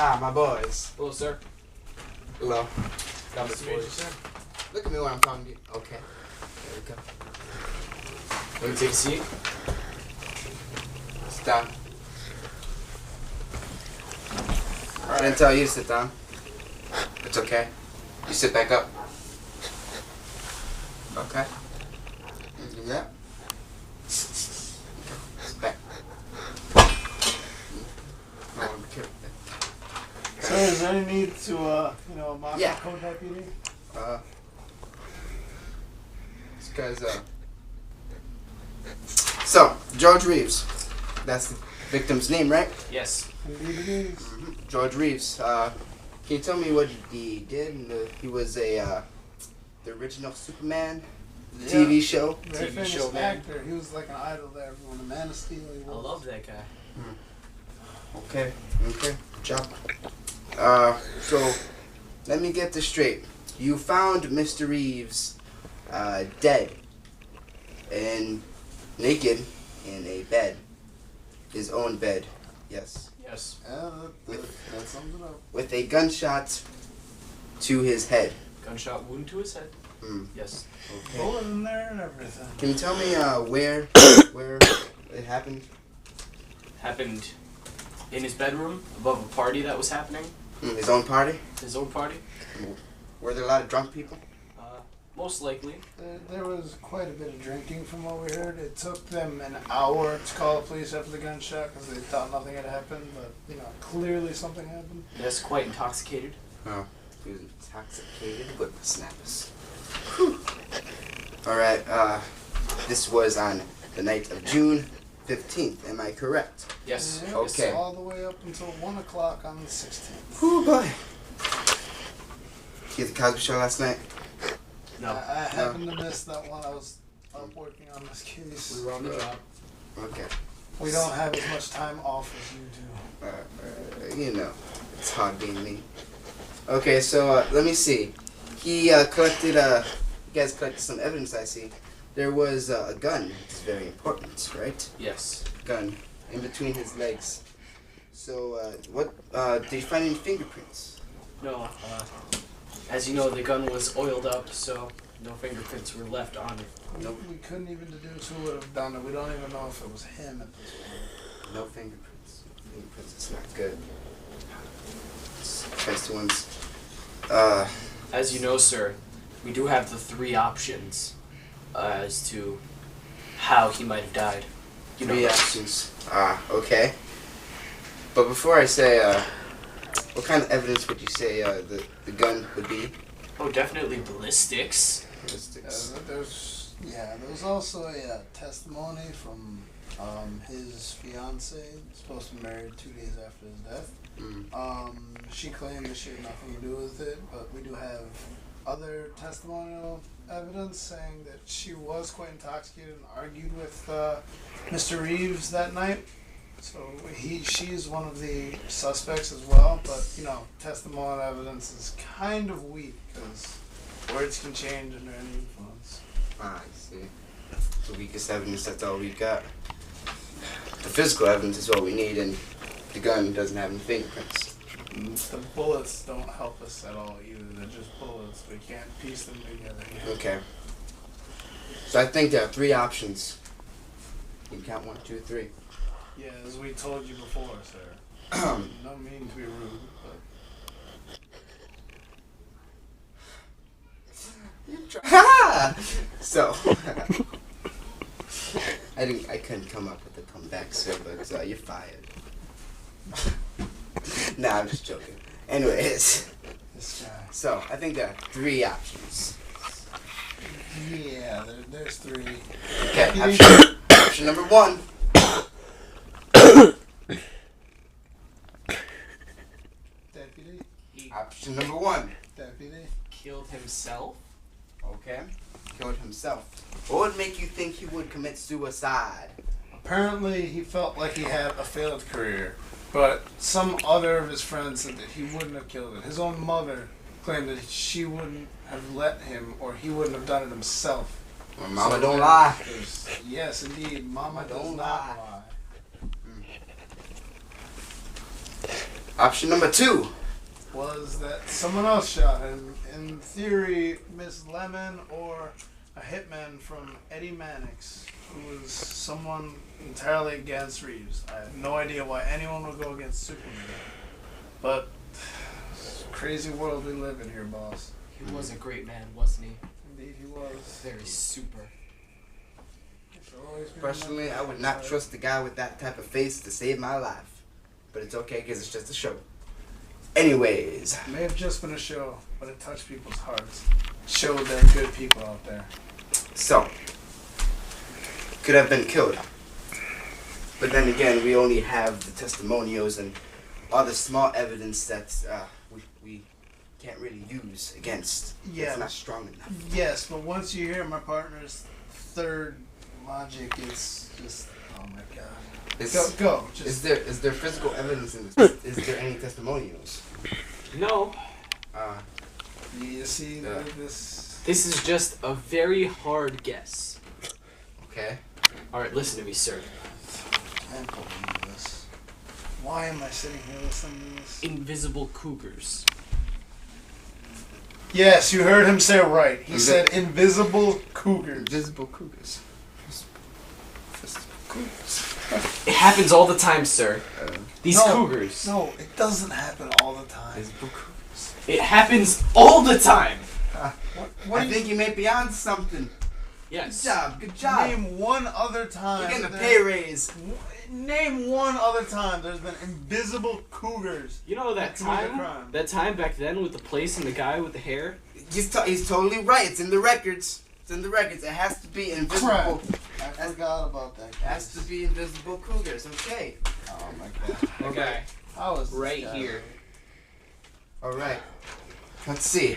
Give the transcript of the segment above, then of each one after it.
Ah, my boys. Hello, sir. Hello. Got this for you, sir. Look at me when I'm talking to you. Okay. There we go. Want to take a seat? Sit down. I didn't tell you to sit down. It's okay. You sit back up. Okay. Yeah. Sit back. No one cares. So is there any need to, mock Yeah. a co-deputy? This guy's, So, George Reeves. That's the victim's name, right? Yes. Indeed it is. Mm-hmm. George Reeves. Can you tell me what he did? He was the original Superman TV show. Very TV famous show, man. actor. He was like an idol to everyone. The Man of Steel. He I was. love that guy. Okay. Good job. So, let me get this straight. You found Mr. Reeves dead and naked in a bed. His own bed. Yes. Yes. Yeah, that sums it up. With a gunshot to his head. Gunshot wound to his head. Yes. Okay. Bullet in there and everything. Can you tell me where it happened? Happened in his bedroom above a party that was happening. His own party? His own party. Were there a lot of drunk people? Most likely. There was quite a bit of drinking from what we heard. It took them an hour to call the police after the gunshot because they thought nothing had happened, but clearly something happened. Yes, quite intoxicated. Oh, he was intoxicated. Whippersnappers. Alright, this was on the night of June 15th, am I correct? Yes. Yeah, Okay. All the way up until 1 o'clock on the 16th. Oh boy. You get the Cosby Show last night? No. I happened to miss that one. I was up working on this case. We were on the job. Okay. We don't have as much time off as you do. It's hard being me. Okay, so let me see. He collected, you guys collected some evidence, I see. There was a gun. It's very important, right? Yes. Gun in between his legs. So, did you find any fingerprints? No. As you know, the gun was oiled up, so no fingerprints were left on it. Nope. We couldn't even deduce who would have done it. We don't even know if it was him at this point. No fingerprints. Fingerprints, it's not good. It's best ones. As you know, sir, we do have the 3 options as to how he might have died. You know 3 that. options. Okay. But before I say, what kind of evidence would you say the gun would be? Oh, definitely ballistics. Ballistics. There was also a testimony from his fiance, supposed to be married 2 days after his death. She claimed that she had nothing to do with it, but we do have other testimonial evidence saying that she was quite intoxicated and argued with Mr. Reeves that night. So she is one of the suspects as well, but testimonial evidence is kind of weak because words can change under any influence. I see. The weakest evidence, that's all we got. The physical evidence is what we need, and the gun doesn't have any fingerprints. The bullets don't help us at all either. They're just bullets. We can't piece them together yet. Okay. So I think there are 3 options. You can count 1, 2, 3. Yeah, as we told you before, sir. No mean to be rude, but So I couldn't come up with a comeback, sir, but you're fired. Nah, I'm just joking. Anyways, this guy. so I think there are 3 options. Yeah, there's 3. Okay, option number 1. Deputy. Option number 1. Deputy. Killed himself? Okay. Killed himself. What would make you think he would commit suicide? Apparently, he felt like he had a failed career, but some other of his friends said that he wouldn't have killed it. His own mother claimed that she wouldn't have let him, or he wouldn't have done it himself. Well, Mama don't lie. Yes, indeed, Mama does not lie. Option number 2 was that someone else shot him. In theory, Miss Lemon or a hitman from Eddie Mannix, who was someone entirely against Reeves. I have no idea why anyone would go against Superman. But it's a crazy world we live in here, boss. He was a great man, wasn't he? Indeed he was. Very super. Personally, I would not trust the guy with that type of face to save my life. But it's okay because it's just a show. Anyways. It may have just been a show, but it touched people's hearts. Showed there are good people out there. So, could have been killed. But then again, we only have the testimonials and all the small evidence that we can't really use against. Yeah. It's not strong enough. Yes, but once you hear my partner's third logic, it's just, oh my god. Go. Just, Is there physical evidence in this? Is there any testimonials? No. you see this? This is just a very hard guess. Okay. Alright, listen to me, sir. I can't believe this. Why am I sitting here listening to this? Invisible cougars. Yes, you heard him say it right. He said invisible cougars. Invisible cougars. Invisible cougars. It happens all the time, sir. These cougars. No, it doesn't happen all the time. Invisible cougars. It happens all the time. What I think you may be on something. Yes. Good job. Name one other time. You're getting a pay raise. Name one other time there's been invisible cougars. You know that committed a time? crime. That time back then with the place and the guy with the hair? He's totally right. It's in the records. It's in the records. It has to be invisible. Crap. I forgot about that. It has to be invisible cougars. Okay. Oh my god. Okay. How is this Right guy? here. All right. Let's see.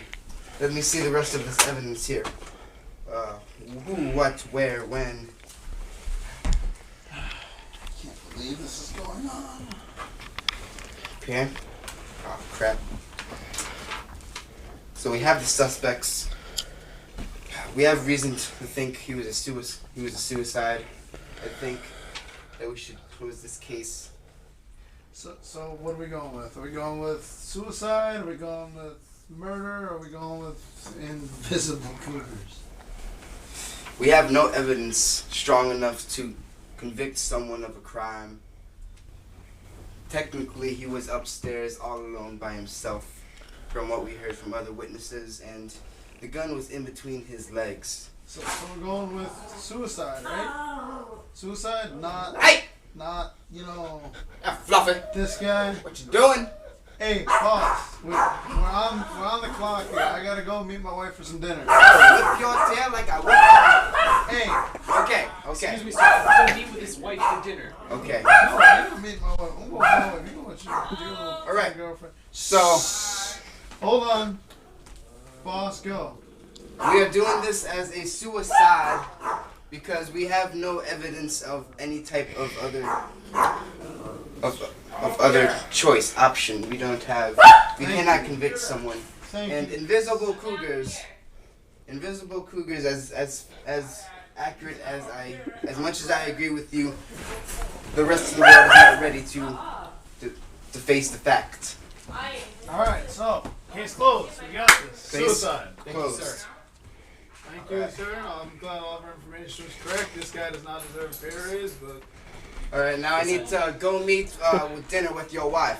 Let me see the rest of this evidence here. Who, what, where, when. I can't believe this is going on. Okay. Oh crap. So we have the suspects. We have reason to think he was a suicide. I think that we should close this case. So what are we going with? Are we going with suicide? Are we going with murder? Are we going with invisible cougars? We have no evidence strong enough to convict someone of a crime. Technically, he was upstairs all alone by himself, from what we heard from other witnesses, and the gun was in between his legs. So we're going with suicide, right? Suicide, Hey! not, you know, Fluffy, this guy. what you doing? Hey, boss, we're on the clock here. I gotta go meet my wife for some dinner. Whip your tail like I whip. Hey, Okay. Excuse me, sir. I'm gonna meet with his wife for dinner. Okay. no, I didn't meet my wife. I'm going with my wife. You know what you're doing. All right. Girlfriend. So Hold on. Boss, go. we are doing this as a suicide because we have no evidence of any type of other choice option. We don't have. We cannot convict someone. Thank And you. invisible cougars, as accurate as much as I agree with you, the rest of the world is not ready to face the fact. Alright, so, case closed. We got this. Case Suicide. Thank you, Closed. sir. Thank you, sir. I'm glad all of our information was correct. This guy does not deserve a pay raise, but All right, now I need to go meet with dinner with your wife.